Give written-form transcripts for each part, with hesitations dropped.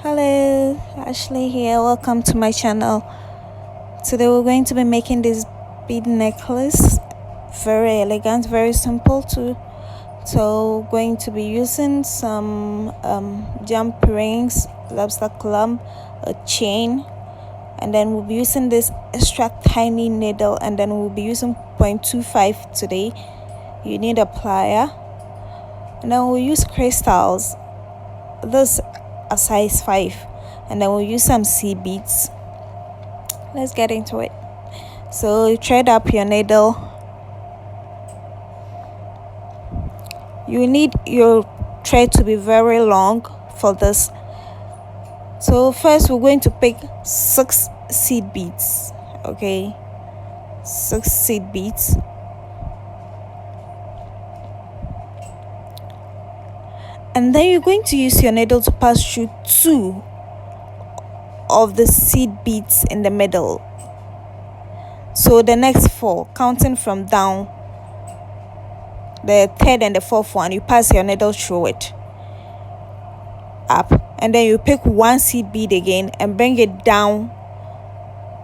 Hello, Ashley here. Welcome to my channel. Today we're going to be making this bead necklace. Very elegant, very simple too. So going to be using some jump rings, lobster clasp, a chain, and then we'll be using this extra tiny needle, and then we'll be using 0.25 today. You need a plier, and then we'll use crystals. This a size 5, and then we'll use some seed beads. Let's get into it. So you thread up your needle. You need your thread to be very long for this. So first we're going to pick 6 seed beads. Okay, 6 seed beads. And then you're going to use your needle to pass through 2 of the seed beads in the middle. So the next 4, counting from down, the 3rd and the 4th one, you pass your needle through it up, and then you pick 1 seed bead again and bring it down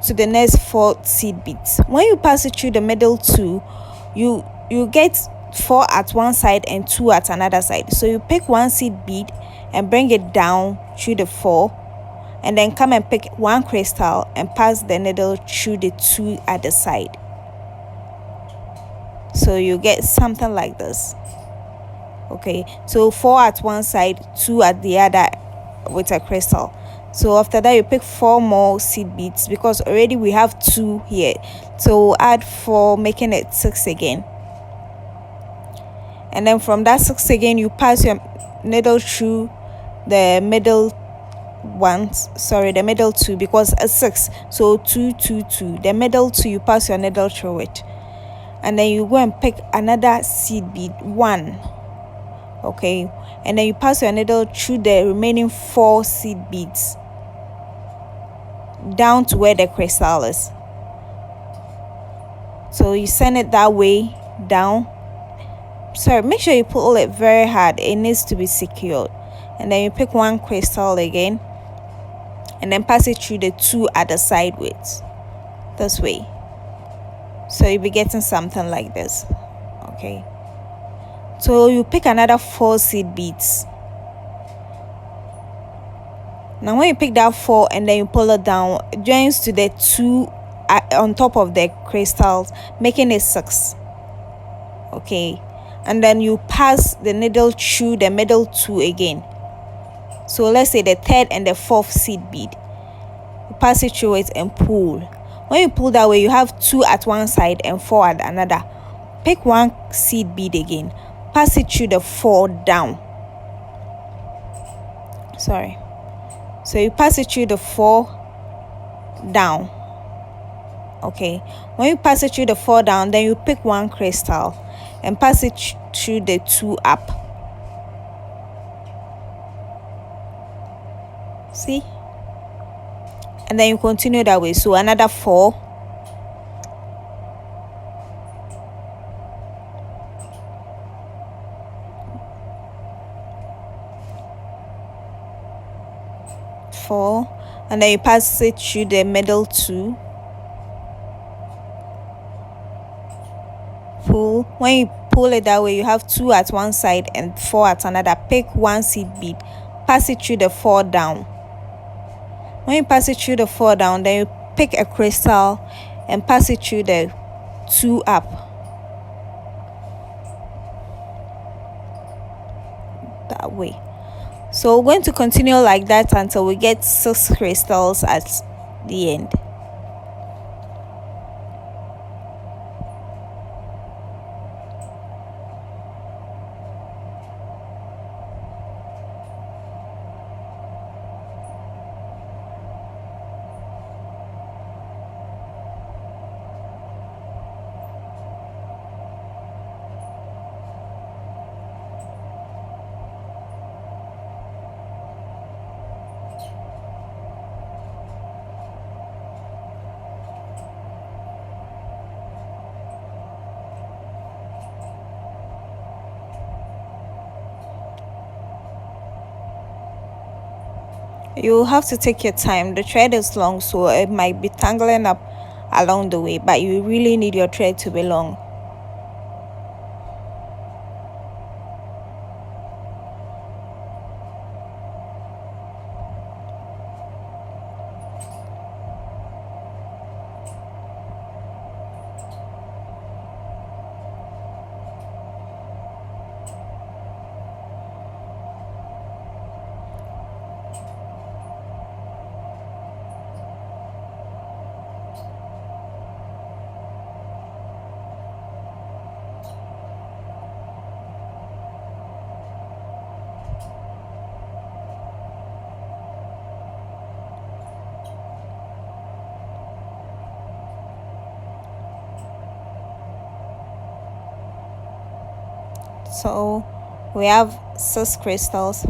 to the next 4 seed beads. When you pass it through the middle 2, you get 4 at one side and 2 at another side. So you pick 1 seed bead and bring it down through the 4, and then come and pick 1 crystal and pass the needle through the 2 at the side. So you get something like this. Okay, so 4 at one side, 2 at the other with a crystal. So after that you pick 4 more seed beads, because already we have 2 here, so we'll add 4, making it 6 again. And then from that 6 again, you pass your needle through the middle the middle 2, because it's 6, so 2 2 2, the middle 2, you pass your needle through it, and then you go and pick another seed bead 1. Okay, and then you pass your needle through the remaining 4 seed beads down to where the crystal is. So you send it that way down. Sorry, make sure you pull it very hard, it needs to be secured. And then you pick 1 crystal again and then pass it through the 2 at the side width, this way. So you'll be getting something like this. Okay, so you pick another 4 seed beads. Now when you pick that 4 and then you pull it down, it joins to the 2 on top of the crystals, making it 6. Okay, and then you pass the needle through the middle 2 again. So let's say the 3rd and the 4th seed bead, you pass it through it and pull. When you pull that way, you have 2 at one side and 4 at another. Pick 1 seed bead again, pass it through the 4 down. Sorry, so you pass it through the 4 down. Okay, when you pass it through the 4 down, then you pick 1 crystal and pass it through the 2 up. See, and then you continue that way. So another 4, 4, and then you pass it through the middle 2, pull. When you pull it that way, you have 2 at one side and 4 at another. Pick 1 seed bead, pass it through the 4 down. When you pass it through the 4 down, then you pick a crystal and pass it through the 2 up. That way. So we're going to continue like that until we get 6 crystals at the end. You have to take your time. The thread is long, so it might be tangling up along the way, but you really need your thread to be long. So we have 6 crystals.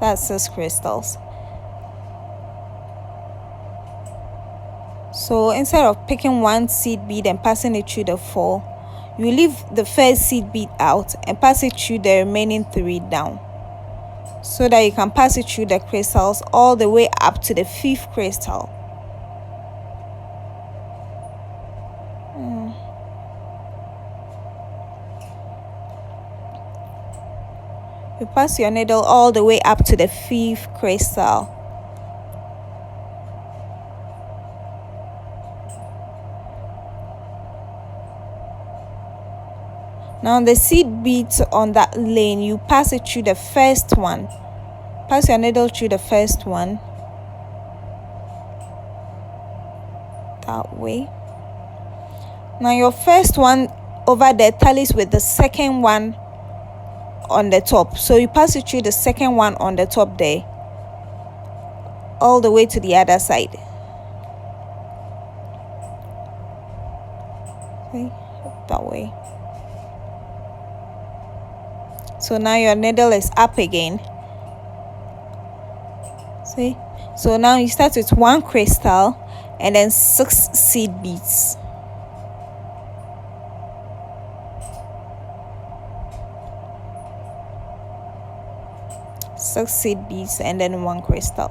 That's 6 crystals. So instead of picking one seed bead and passing it through the 4, you leave the first seed bead out and pass it through the remaining 3 down, so that you can pass it through the crystals all the way up to the 5th crystal. You pass your needle all the way up to the 5th crystal. Now the seed beads on that lane, you pass it through the first one. Pass your needle through the first one. That way. Now your first one over there tallies with the second one on the top. So you pass it through the second one on the top there, all the way to the other side. Okay, that way. So now your needle is up again. See? So now you start with 1 crystal and then 6 seed beads. Six seed beads and then 1 crystal.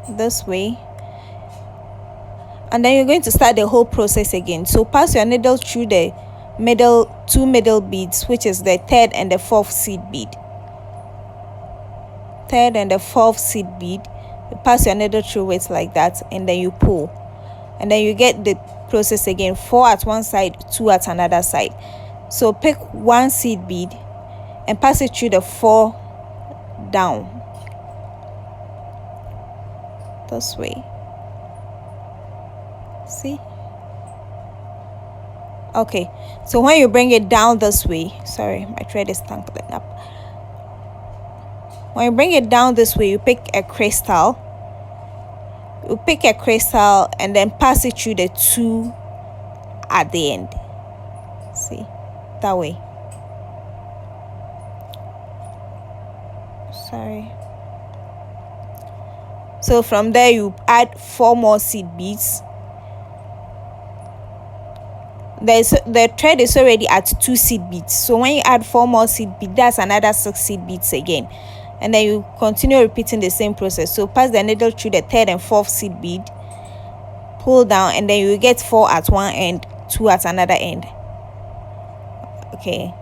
This way. And then you're going to start the whole process again. So pass your needle through the middle 2 middle beads, which is the 3rd and the 4th seed bead. 3rd and the 4th seed bead, you pass your needle through it like that, and then you pull, and then you get the process again: 4 at one side, 2 at another side. So pick 1 seed bead and pass it through the 4 down, this way. See? Okay, so when you bring it down this way, sorry, my thread is tangling up. When you bring it down this way, you pick a crystal. You pick a crystal and then pass it through the 2 at the end. See? That way. Sorry. So from there, you add 4 more seed beads. The thread is already at 2 seed beads, so when you add 4 more seed beads, that's another 6 seed beads again, and then you continue repeating the same process. So pass the needle through the 3rd and 4th seed bead, pull down, and then you get 4 at one end, 2 at another end. Okay,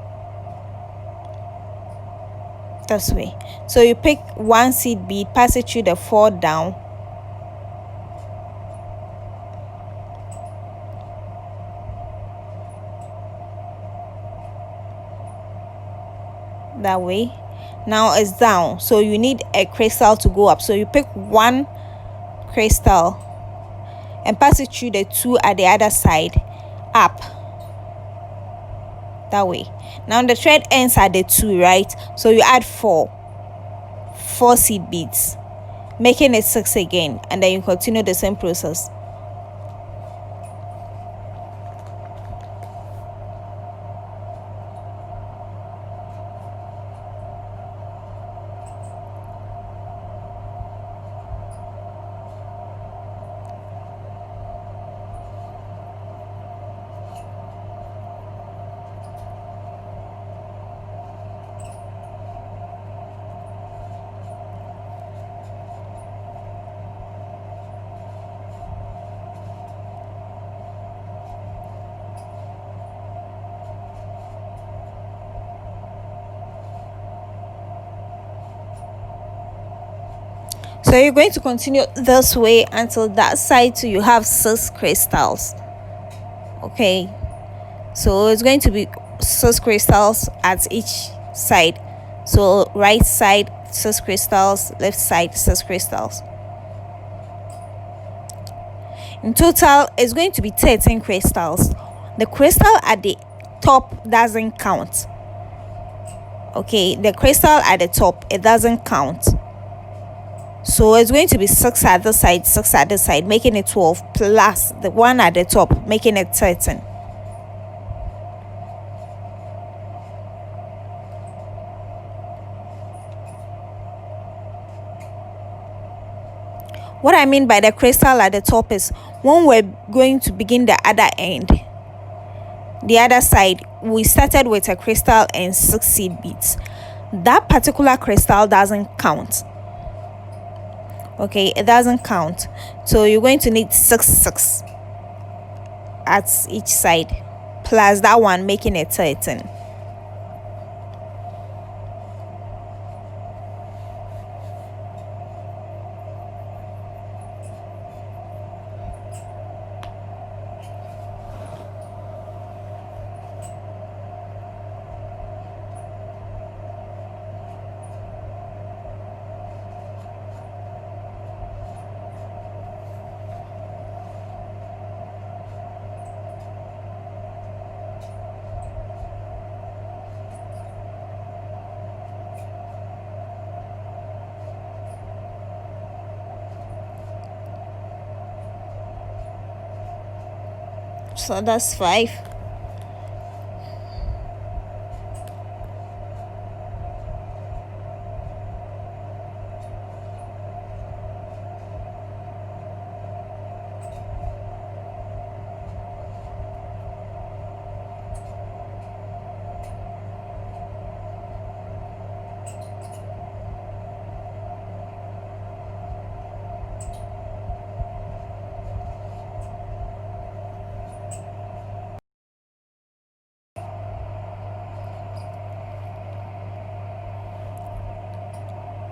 this way. So you pick 1 seed bead, pass it through the 4 down, that way. Now it's down, so you need a crystal to go up. So you pick 1 crystal and pass it through the 2 at the other side, up, that way. Now the thread ends at the 2, right? So you add 4 seed beads, making it 6 again, and then you continue the same process. So you're going to continue this way until that side too you have 6 crystals. Okay, so it's going to be 6 crystals at each side. So right side 6 crystals, left side 6 crystals. In total it's going to be 13 crystals. The crystal at the top doesn't count. Okay, the crystal at the top, it doesn't count. So it's going to be 6 at this side, 6 at this side, making it 12, plus the one at the top, making it 13. What I mean by the crystal at the top is when we're going to begin the other end, the other side, we started with a crystal and 6 seed beads. That particular crystal doesn't count. Okay, it doesn't count. So you're going to need 6 at each side, plus that one, making it 13. So that's 5.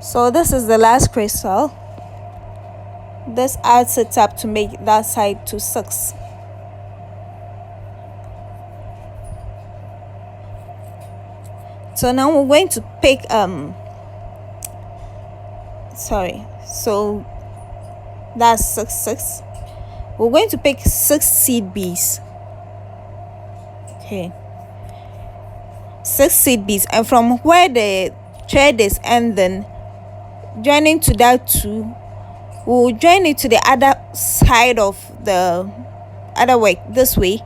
So this is the last crystal. This adds it up to make that side to 6. So now we're going to pick so that's 6. We're going to pick 6 seed beads. Okay, 6 seed beads, and from where the thread is ending, joining to that 2, we'll join it to the other side of the other way, this way.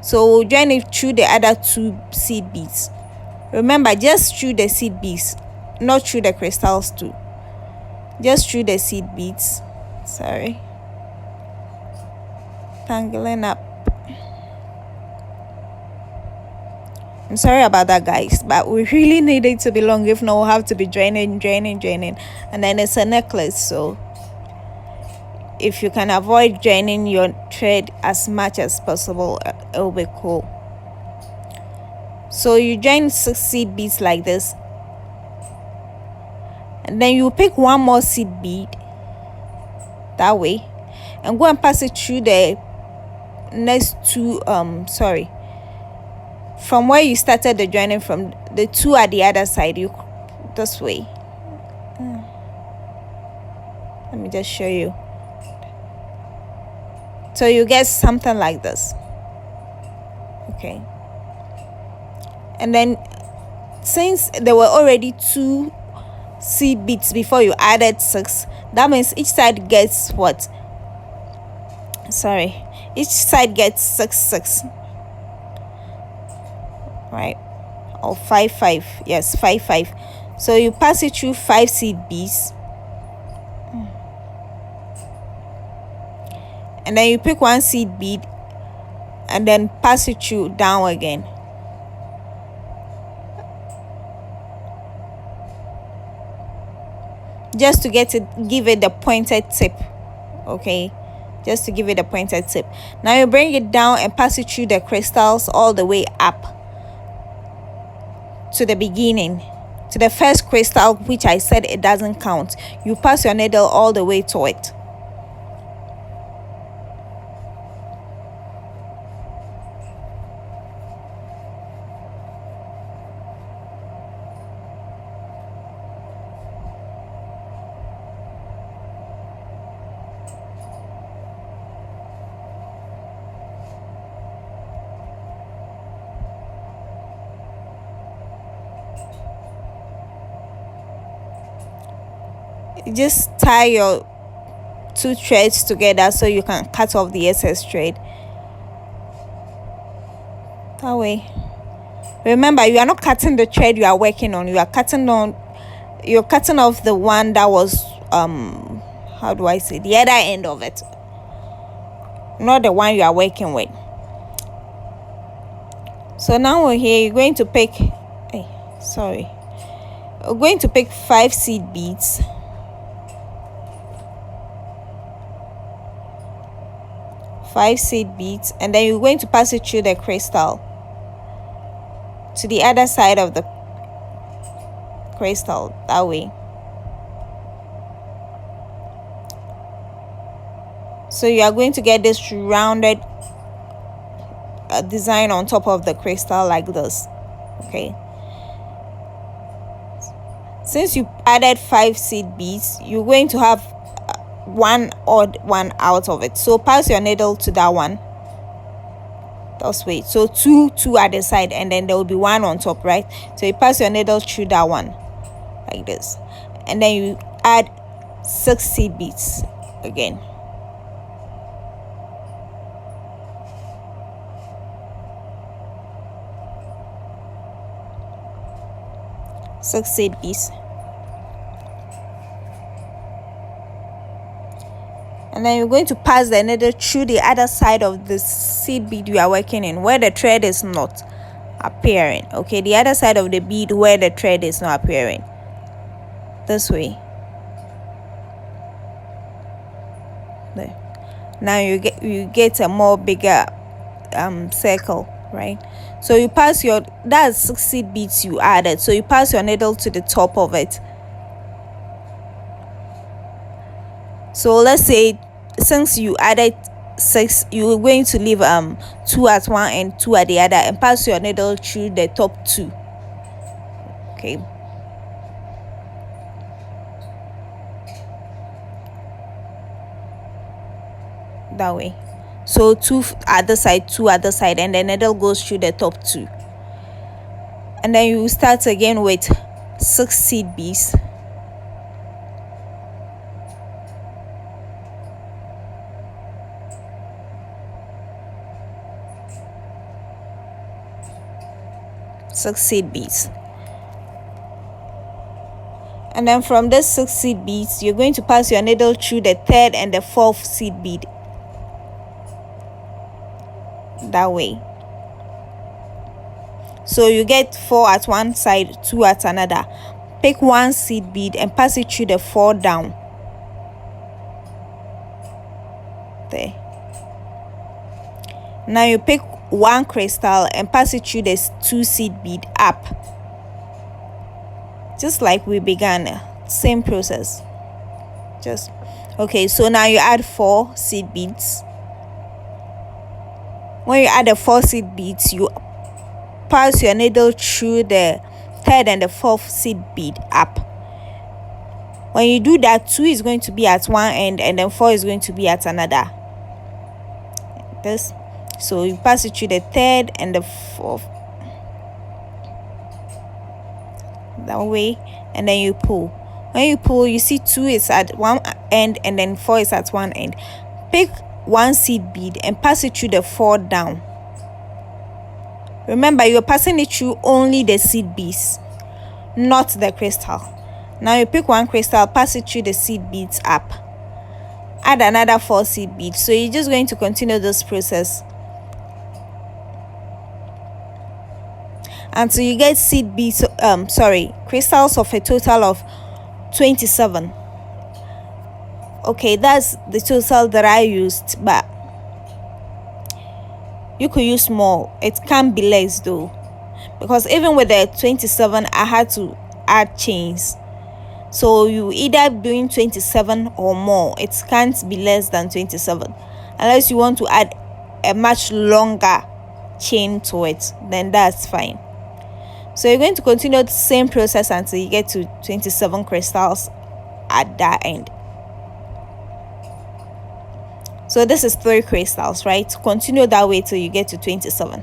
So we'll join it through the other 2 seed beads. Remember, just through the seed beads, not through the crystals too, just through the seed beads. Sorry, tangling up. I'm sorry about that, guys, but we really need it to be long. If not, we'll have to be draining, and then it's a necklace. So if you can avoid draining your thread as much as possible, it will be cool. So you join 6 seed beads like this, and then you pick one more seed bead that way and go and pass it through the next 2 from where you started the joining, from the 2 at the other side, you this way. Let me just show you. So you get something like this. Okay, and then since there were already 2 seed beads before you added 6, that means each side gets what? Sorry, each side gets 6, right? Or 5. Yes, 5. So you pass it through 5 seed beads, and then you pick one seed bead and then pass it through down again. Just to give it the pointed tip. Okay, just to give it a pointed tip. Now you bring it down and pass it through the crystals all the way up to the beginning, to the first crystal, which I said it doesn't count, you pass your needle all the way to it. Just tie your two threads together so you can cut off the excess thread that way. Remember, you are not cutting the thread you are working on, you're cutting off the one that was how do I say, the other end of it, not the one you are working with. So now we're here, you're going to pick we're going to pick 5 seed beads. 5 seed beads, and then you're going to pass it through the crystal to the other side of the crystal that way. So you are going to get this rounded design on top of the crystal like this. Okay, since you added 5 seed beads, you're going to have one odd one out of it, so pass your needle to that one. That's way, so two at the side, and then there will be one on top, right? So you pass your needle through that one like this, and then you add 6 seed beads again. Six seed beads. And then you're going to pass the needle through the other side of the seed bead you are working in, where the thread is not appearing. Okay, the other side of the bead where the thread is not appearing, this way. There. Now you get a more bigger circle, right? So you pass your, that's 6 seed beads you added, so you pass your needle to the top of it. So let's say, since you added 6, you're going to leave 2 at one and 2 at the other, and pass your needle through the top 2. Okay, that way. So 2 at the side, 2 at the side, and the needle goes through the top 2. And then you start again with 6 seed beads. Seed beads, and then from this 6 seed beads, you're going to pass your needle through the 3rd and the 4th seed bead that way. So you get 4 at one side, 2 at another. Pick 1 seed bead and pass it through the 4 down there. Now you pick 1 crystal and pass it through this 2 seed bead up, just like we began. Same process. Just okay. So now you add 4 seed beads. When you add the 4 seed beads, you pass your needle through the 3rd and the 4th seed bead up. When you do that, 2 is going to be at one end, and then 4 is going to be at another. This. So you pass it through the 3rd and the 4th that way, and then you pull. When you pull, you see 2 is at one end and then 4 is at one end. Pick 1 seed bead and pass it through the 4 down. Remember, you're passing it through only the seed beads, not the crystal. Now you pick 1 crystal, pass it through the seed beads up, add another 4 seed beads. So you're just going to continue this process until you get seed beads, crystals of a total of 27. Okay, that's the total that I used, but you could use more. It can be less though, because even with the 27, I had to add chains. So you either doing 27 or more. It can't be less than 27 unless you want to add a much longer chain to it, then that's fine. So you're going to continue the same process until you get to 27 crystals at that end. So this is 3 crystals, right? Continue that way till you get to 27.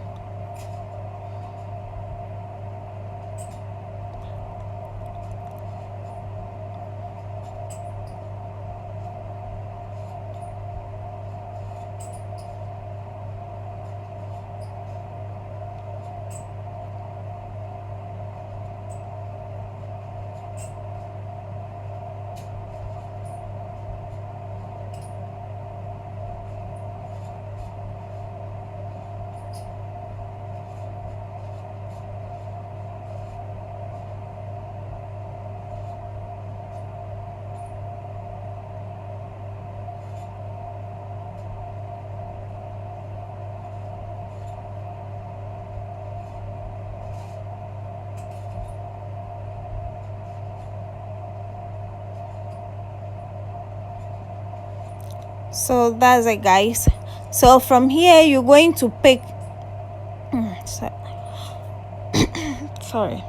So that's it, guys. So from here you're going to pick sorry,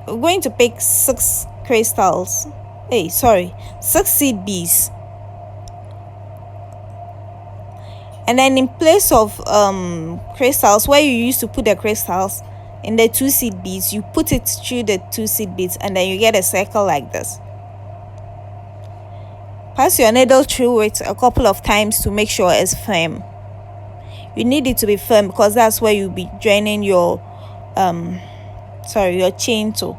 we're going to pick 6 crystals, 6 seed beads, and then in place of crystals where you used to put the crystals in the 2 seed beads, you put it through the 2 seed beads, and then you get a circle like this. Pass your needle through it a couple of times to make sure it's firm. You need it to be firm because that's where you'll be joining your your chain to.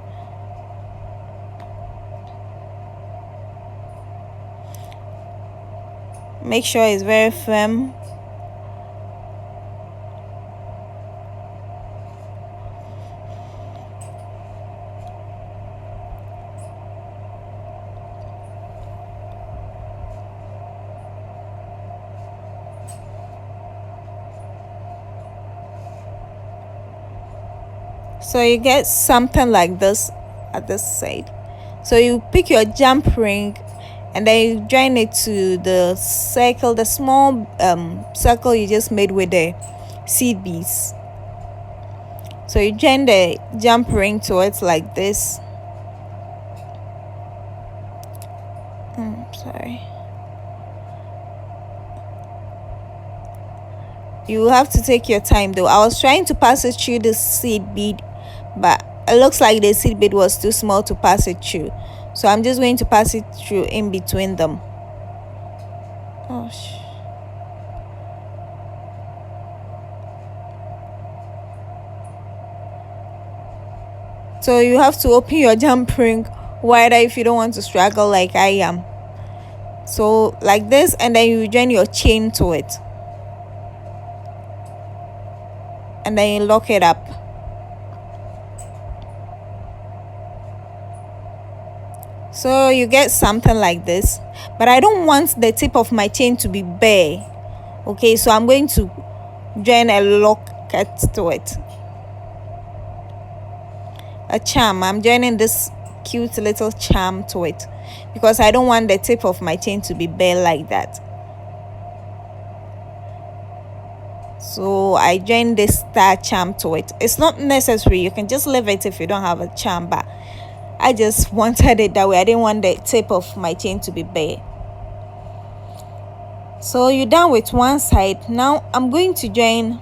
Make sure it's very firm. So you get something like this at this side. So you pick your jump ring and then you join it to the circle, the small circle you just made with the seed beads. So you join the jump ring to it like this. You have to take your time though. I was trying to pass it through the seed bead, but it looks like the seed bead was too small to pass it through, so I'm just going to pass it through in between them. So you have to open your jump ring wider if you don't want to struggle like I am. So like this, and then you join your chain to it, and then you lock it up. So you get something like this, but I don't want the tip of my chain to be bare. Okay, so I'm going to join a locket to it, a charm. I'm joining this cute little charm to it because I don't want the tip of my chain to be bare like that. So I joined this star charm to it. It's not necessary, you can just leave it if you don't have a charm, but I just wanted it that way. I didn't want the tip of my chain to be bare. So you're done with one side. Now I'm going to join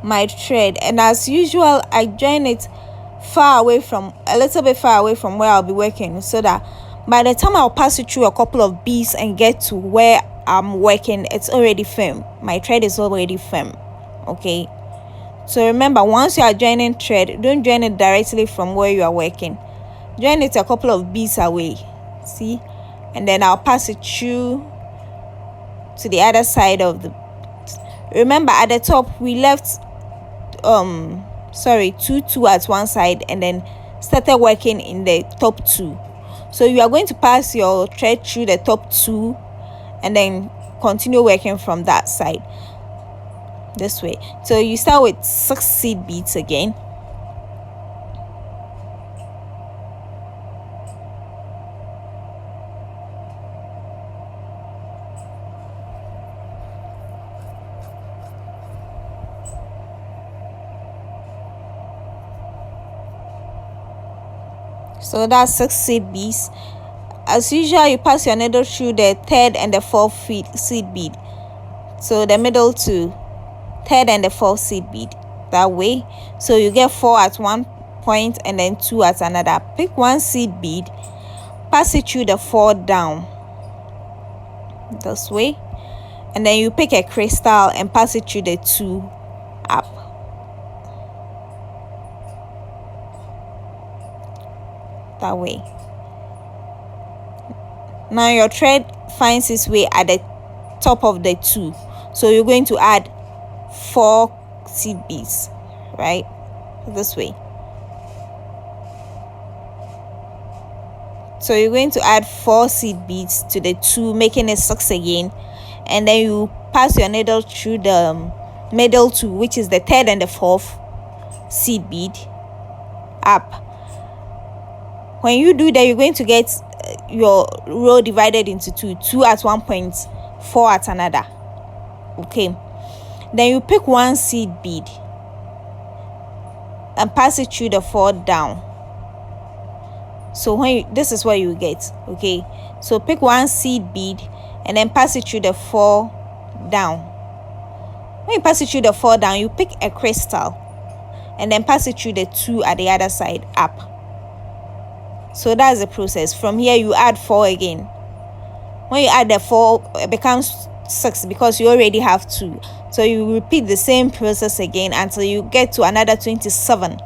my thread, and as usual I join it a little bit far away from where I'll be working, so that by the time I'll pass it through a couple of beads and get to where I'm working, it's already firm. My thread is already firm. Okay, so remember, once you are joining thread, don't join it directly from where you are working. Join it a couple of beads away, see, and then I'll pass it through to the other side of the. Remember, at the top we left 2 at one side and then started working in the top 2. So you are going to pass your thread through the top 2 and then continue working from that side this way. So you start with 6 seed beads again. So that's 6 seed beads. As usual, you pass your needle through the third and the fourth seed bead, so the middle two, third and the fourth seed bead, that way. So you get 4 at one point and then 2 at another. Pick one seed bead, pass it through the 4 down this way, and then you pick a crystal and pass it through the 2 up. That way. Now your thread finds its way at the top of the 2, so you're going to add 4 seed beads, right, this way. So you're going to add 4 seed beads to the 2, making it 6 again, and then you pass your needle through the middle 2, which is the third and the fourth seed bead, up. When you do that, you're going to get your row divided into 2 at one point, 4 at another. Okay, then you pick one seed bead and pass it through the 4 down. So this is what you get. Okay, so pick one seed bead and then pass it through the 4 down. When you pass it through the 4 down, you pick a crystal and then pass it through the 2 at the other side, up. So that's the process. From here you add 4 again. When you add the 4, it becomes 6 because you already have 2. So you repeat the same process again until you get to another 27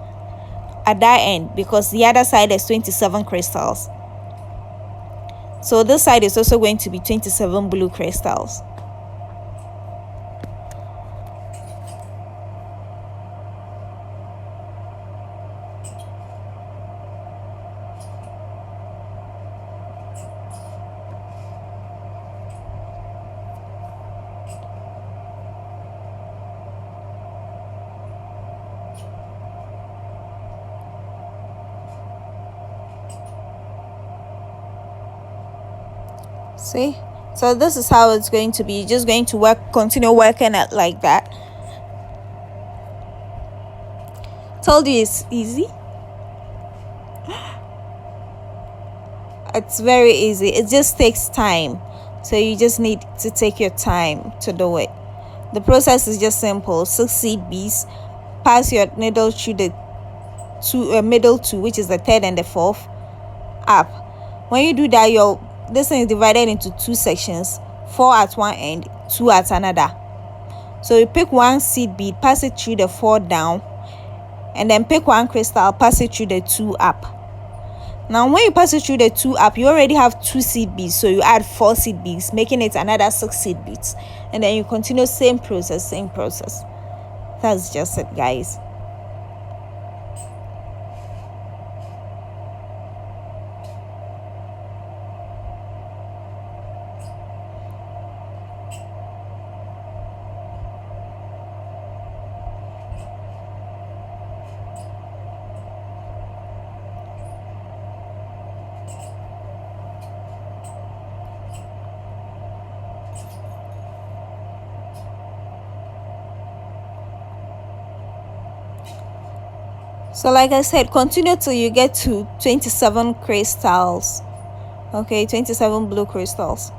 at that end, because the other side is 27 crystals. So this side is also going to be 27 blue crystals. See, so this is how it's going to be. You're just going to continue working it like that. Told you it's easy. It's very easy. It just takes time, so you just need to take your time to do it. The process is just simple. 6 seed beads, pass your needle through the middle 2, which is the third and the fourth, up. When you do that, this thing is divided into 2 sections, 4 at one end, 2 at another. So you pick one seed bead, pass it through the 4 down, and then pick one crystal, pass it through the 2 up. Now when you pass it through the 2 up, you already have 2 seed beads, so you add 4 seed beads, making it another 6 seed beads, and then you continue same process. That's just it, guys. So like I said, continue till you get to 27 crystals. Okay, 27 blue crystals.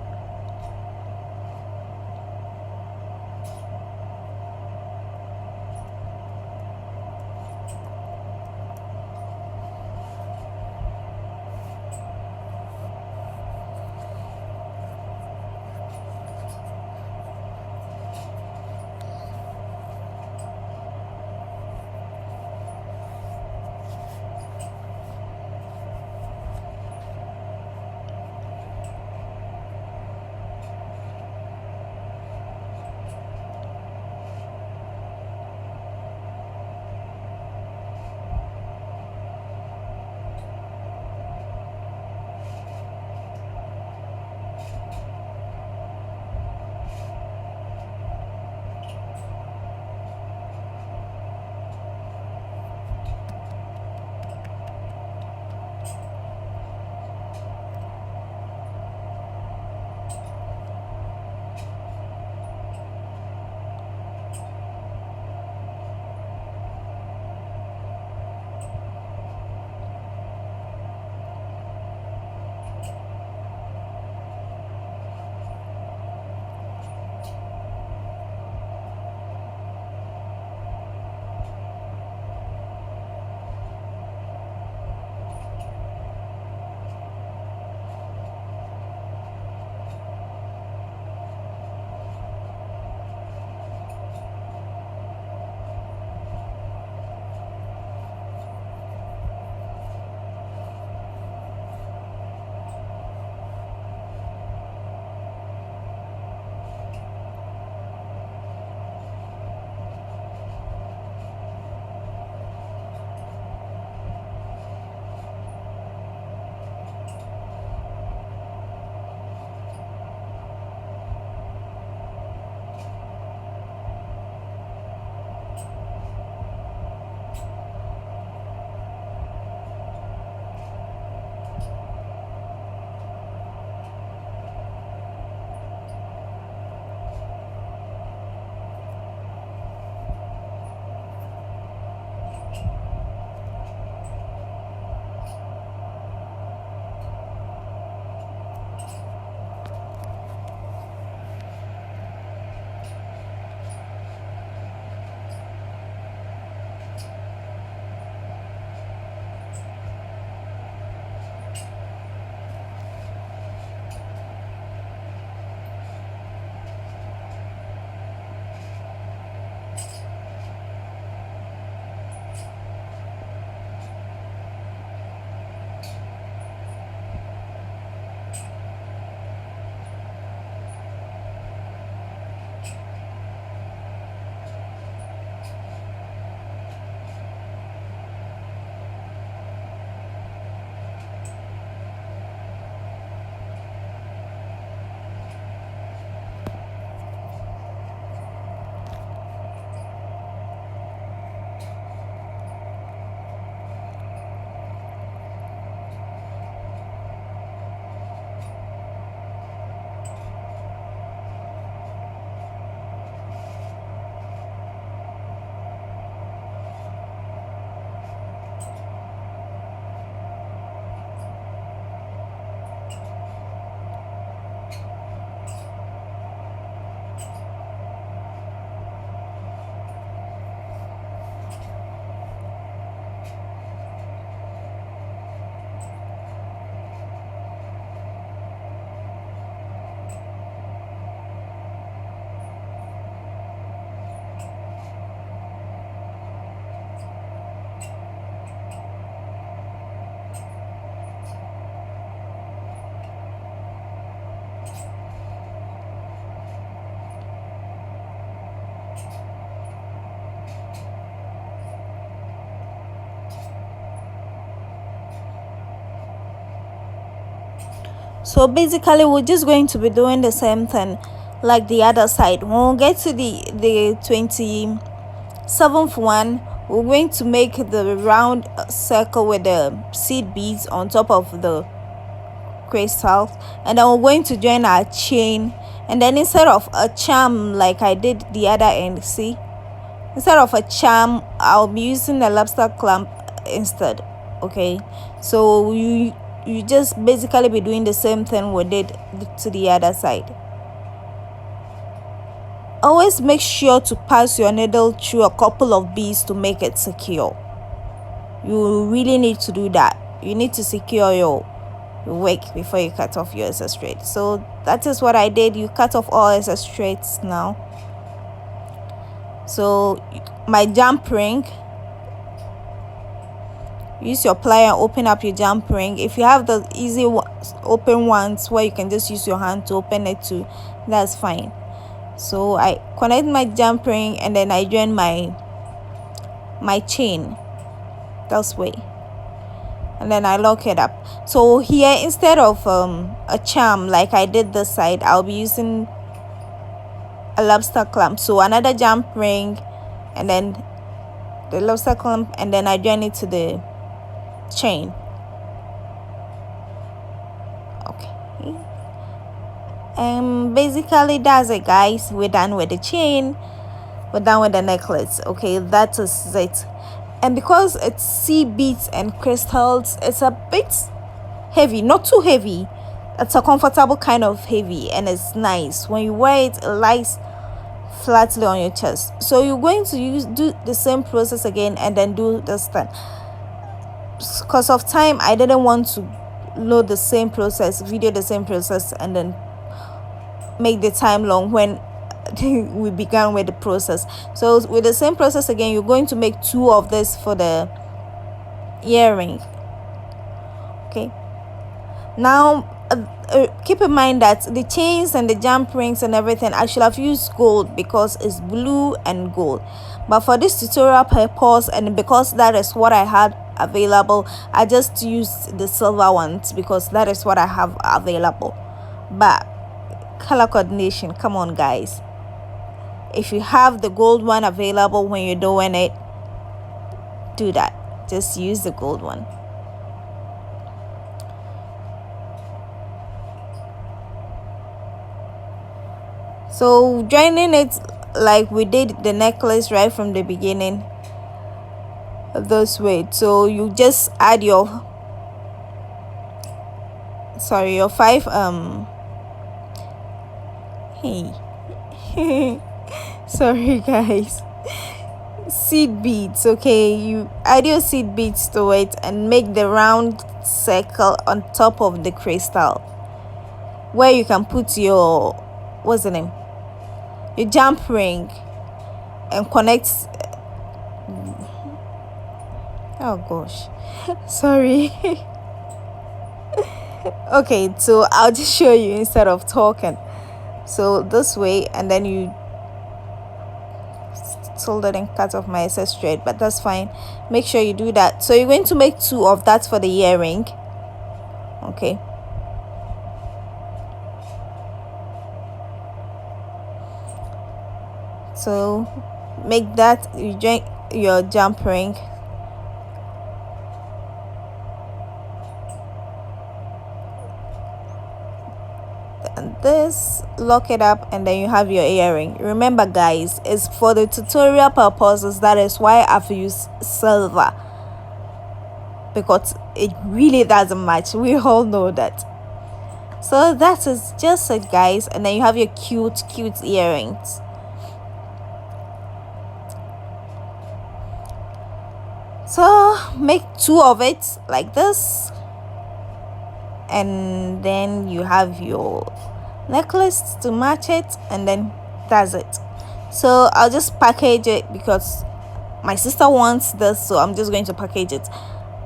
So basically we're just going to be doing the same thing like the other side. When we get to the 27th one, we're going to make the round circle with the seed beads on top of the crystals, and then we're going to join our chain. And then instead of a charm like I did the other end, see, instead of a charm I'll be using the lobster clamp instead. Okay, so you just basically be doing the same thing we did to the other side. Always make sure to pass your needle through a couple of beads to make it secure. You really need to do that. You need to secure your work before you cut off your excess thread. So that is what I did. You cut off all excess threads now. So my jump ring, use your plier and open up your jump ring. If you have the easy open ones where you can just use your hand to open it too, that's fine. So I connect my jump ring and then I join my chain this way, and then I lock it up. So here, instead of a charm like I did this side, I'll be using a lobster clamp. So another jump ring and then the lobster clamp, and then I join it to the chain. Okay, and basically that's it, guys. We're done with the chain, we're done with the necklace. Okay, that is it. And because it's seed beads and crystals, it's a bit heavy, not too heavy, it's a comfortable kind of heavy, and it's nice when you wear it. It lies flatly on your chest. So you're going to do the same process again and then do this thing. Because of time, I didn't want to load the same process, video the same process, and then make the time long when we began with the process. So with the same process again, you're going to make 2 of this for the earring. Okay, now keep in mind that the chains and the jump rings and everything, I should have used gold because it's blue and gold, but for this tutorial purpose and because that is what I had available, I just used the silver ones because that is what I have available. But color coordination, come on guys, if you have the gold one available when you're doing it, do that. Just use the gold one. So joining it like we did the necklace right from the beginning this way. So you just add your 5 sorry guys, seed beads. Okay, you add your seed beads to it and make the round circle on top of the crystal where you can put your, what's the name, your jump ring, and connect. Oh gosh, sorry. Okay, so I'll just show you instead of talking. So this way, and then you soldered and cut off my excess thread, but that's fine. Make sure you do that. So you're going to make 2 of that for the earring. Okay, so make that, you join your jump ring, and this, lock it up, and then you have your earring. Remember guys, it's for the tutorial purposes, that is why I've used silver, because it really doesn't match, we all know that. So that is just it guys, and then you have your cute earrings. So make 2 of it like this, and then you have your necklace to match it, and then that's it. So I'll just package it because my sister wants this, so I'm just going to package it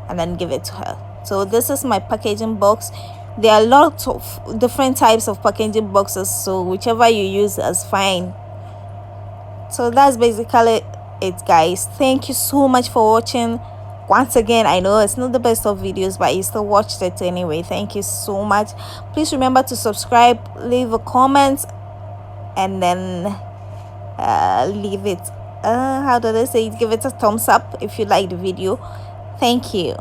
and then give it to her. So this is my packaging box. There are lots of different types of packaging boxes, so whichever you use is fine. So that's basically it guys. Thank you so much for watching. Once again, I know it's not the best of videos, but you still watched it anyway. Thank you so much. Please remember to subscribe, leave a comment, and then leave it how do they say it, give it a thumbs up if you like the video. Thank you.